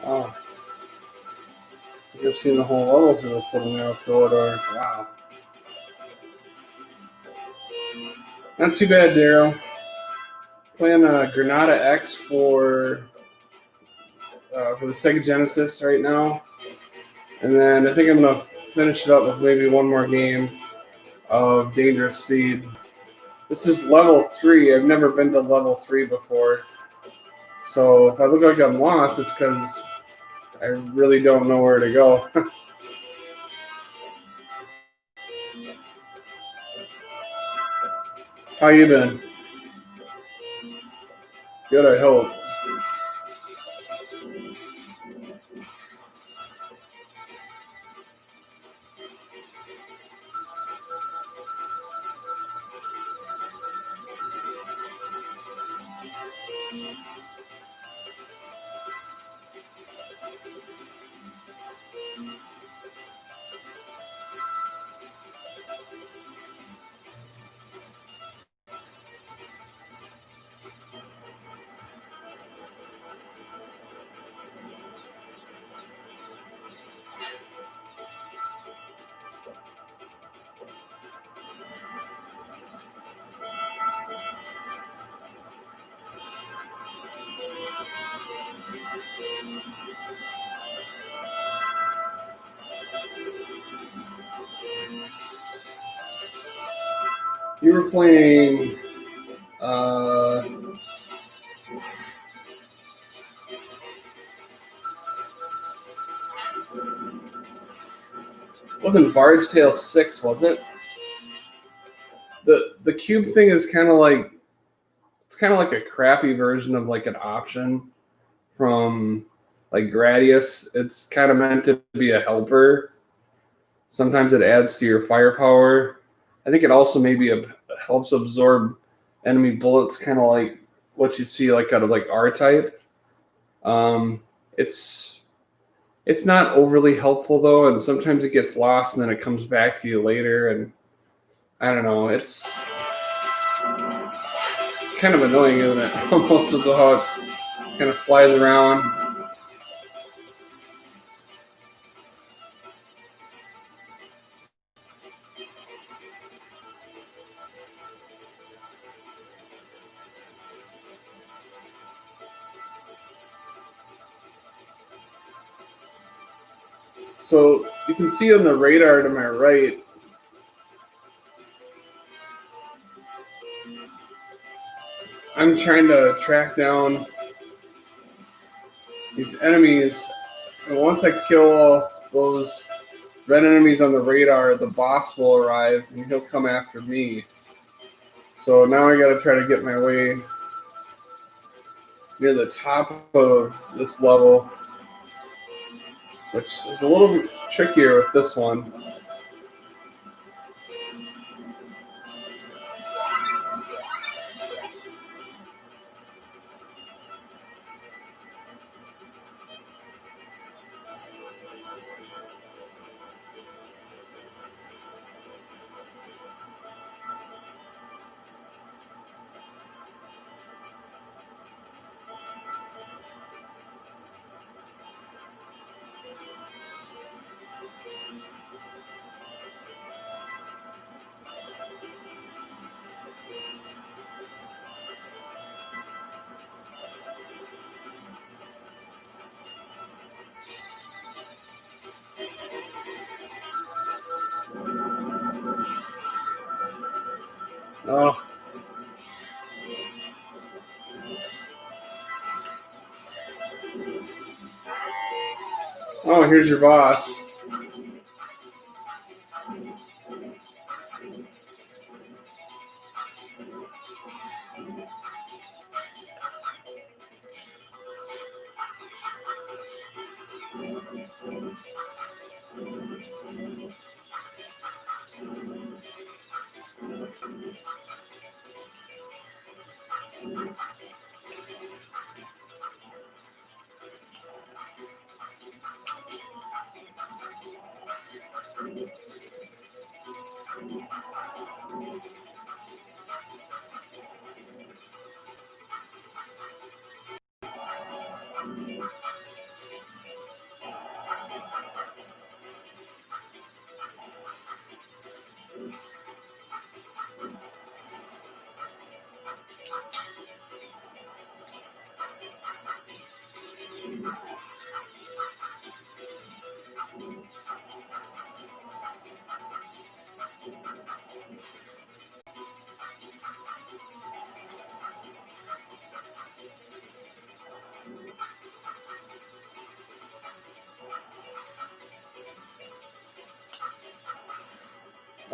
Oh, I think I've seen the whole level through this little narrow corridor. Wow. Not too bad, Daryl. Playing Granada X for the Sega Genesis right now, and then I think I'm gonna finish it up with maybe one more game of Dangerous Seed. This is level 3. I've never been to level 3 before, so if I look like I'm lost, it's because I really don't know where to go. How you been? Good, I hope. You were playing. Wasn't Bard's Tale 6, was it? The cube thing is kind of like a crappy version of like an option from like Gradius. It's kind of meant to be a helper. Sometimes it adds to your firepower. I think it also helps absorb enemy bullets, kind of like what you see like out of like R-Type. It's not overly helpful though, and sometimes it gets lost and then it comes back to you later, and I don't know. It's kind of annoying, isn't it? Almost with how it kind of flies around. So you can see on the radar to my right, I'm trying to track down these enemies And once I kill those red enemies on the radar, the boss will arrive and he'll come after me. So now I gotta try to get my way near the top of this level, which is a little bit trickier with this one. Oh. Oh, here's your boss.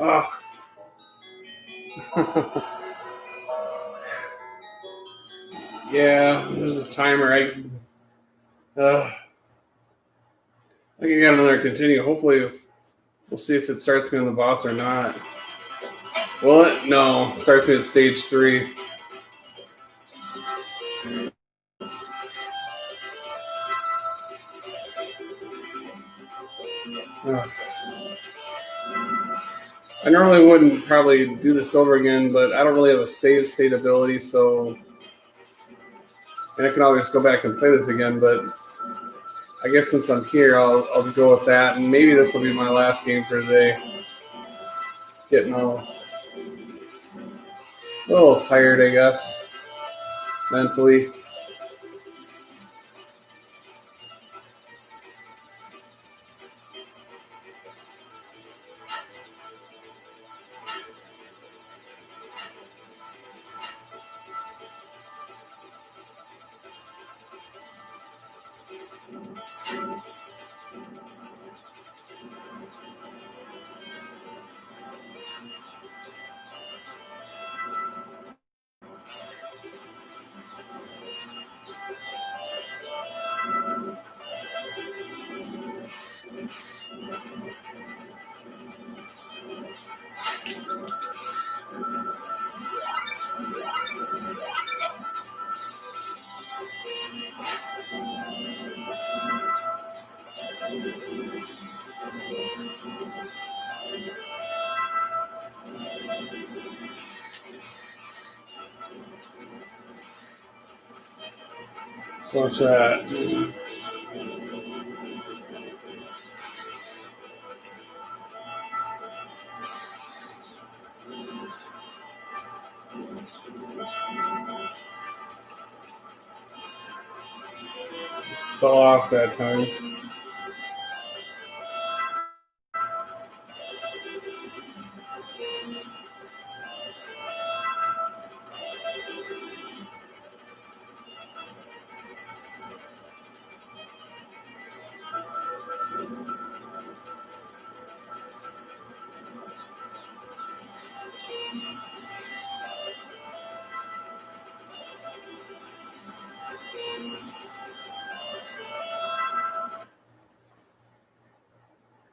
Oh. Yeah, there's a timer. I think I got another continue. Hopefully, we'll see if it starts me on the boss or not. Will it? No. It starts me at stage 3. Ugh. I normally wouldn't probably do this over again, but I don't really have a save state ability, so... And I can always go back and play this again, but I guess since I'm here, I'll go with that, and maybe this will be my last game for today. Getting a little tired, I guess, mentally. So what's that? Fell off that time.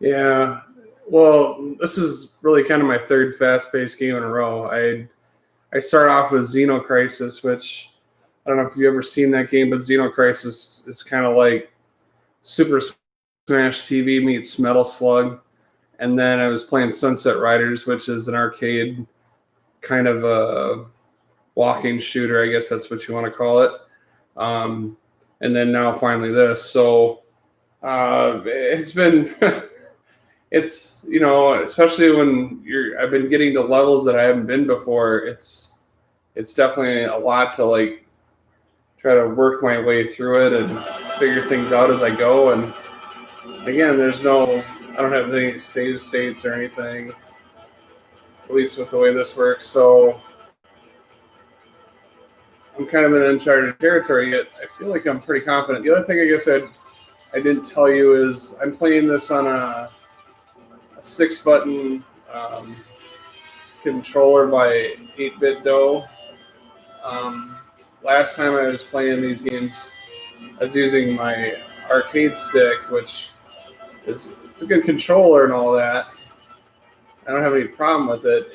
Yeah. Well, this is really kind of my third fast-paced game in a row. I start off with Xeno Crisis, which I don't know if you've ever seen that game, but Xeno Crisis is kind of like Super Smash TV meets Metal Slug. And then I was playing Sunset Riders, which is an arcade kind of a walking shooter, I guess that's what you want to call it. Um, and then now finally this. So it's been, it's, especially when I've been getting to levels that I haven't been before. It's definitely a lot to like try to work my way through it and figure things out as I go. And again, I don't have any save states or anything, at least with the way this works. So I'm kind of in uncharted territory yet. I feel like I'm pretty confident. The other thing I guess I didn't tell you is I'm playing this on a 6-button controller by 8-bit dough. Last time I was playing these games, I was using my arcade stick, which it's a good controller and all that. I don't have any problem with it.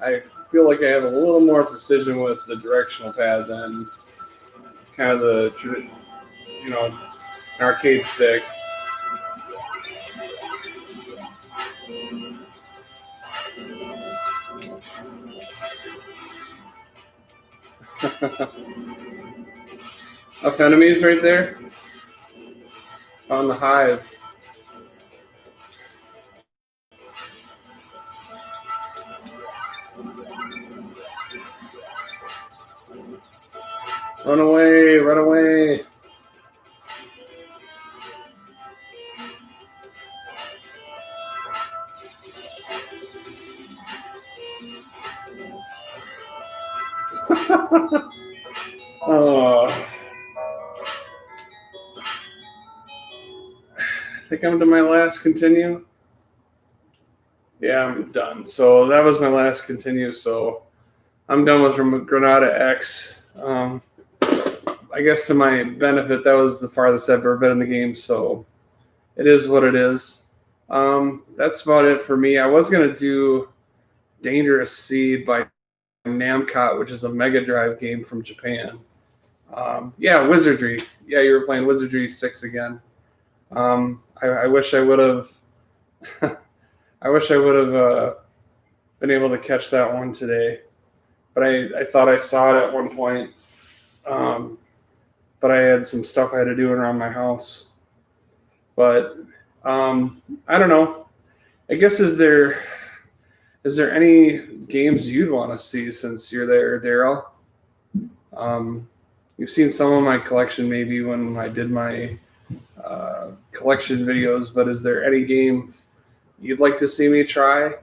I feel like I have a little more precision with the directional pad than kind of an arcade stick. Enough enemies right there on the hive. Run away, run away. Oh. I think I'm to my last continue. Yeah, I'm done. So that was my last continue. So I'm done with Granada X. I guess to my benefit, that was the farthest I've ever been in the game. So it is what it is. That's about it for me. I was going to do Dangerous Seed by Namcot, which is a Mega Drive game from Japan. Wizardry. Yeah, you were playing Wizardry 6 again. I wish I would have. I wish I would have been able to catch that one today, but I thought I saw it at one point. But I had some stuff I had to do around my house. But I don't know. I guess is there any games you'd want to see since you're there, Daryl? You've seen some of my collection maybe when I did my collection videos, but is there any game you'd like to see me try?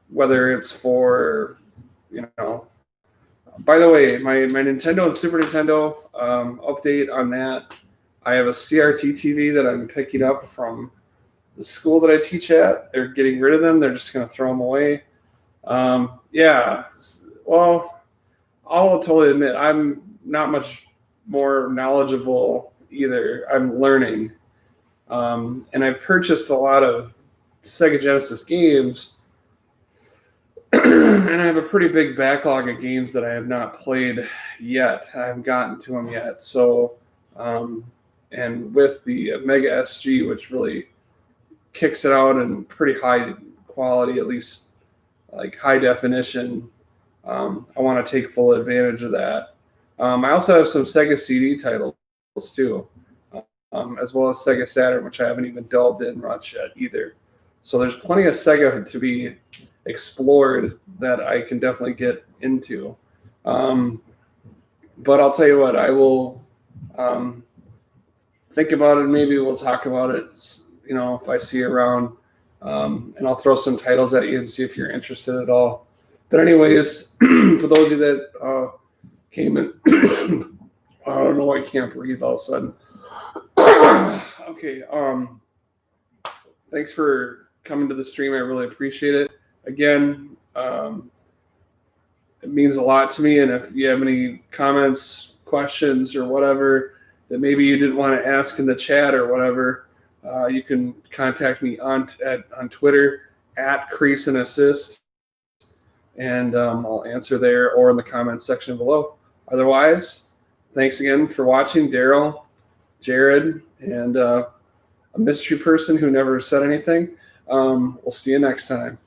Whether it's for, by the way, my Nintendo and Super Nintendo update on that, I have a CRT TV that I'm picking up from the school that I teach at. They're getting rid of them. They're just going to throw them away. Well, I'll totally admit I'm not much more knowledgeable either. I'm learning. And I've purchased a lot of Sega Genesis games, and I have a pretty big backlog of games that I have not played yet. I haven't gotten to them yet. So, and with the Mega SG, which really kicks it out in pretty high quality, at least like high definition, I want to take full advantage of that. I also have some Sega CD titles too, as well as Sega Saturn, which I haven't even delved in much yet either. So there's plenty of Sega to be explored that I can definitely get into. But I'll tell you what, I will think about it. Maybe we'll talk about it, if I see you around. And I'll throw some titles at you and see if you're interested at all. But anyways, for those of you that came in, I don't know why I can't breathe all of a sudden. Okay. Thanks for coming to the stream. I really appreciate it. Again, it means a lot to me. And if you have any comments, questions, or whatever that maybe you didn't want to ask in the chat or whatever, You can contact me on Twitter at Crease and Assist, and I'll answer there or in the comments section below. Otherwise, thanks again for watching, Daryl, Jared, and a mystery person who never said anything. We'll see you next time.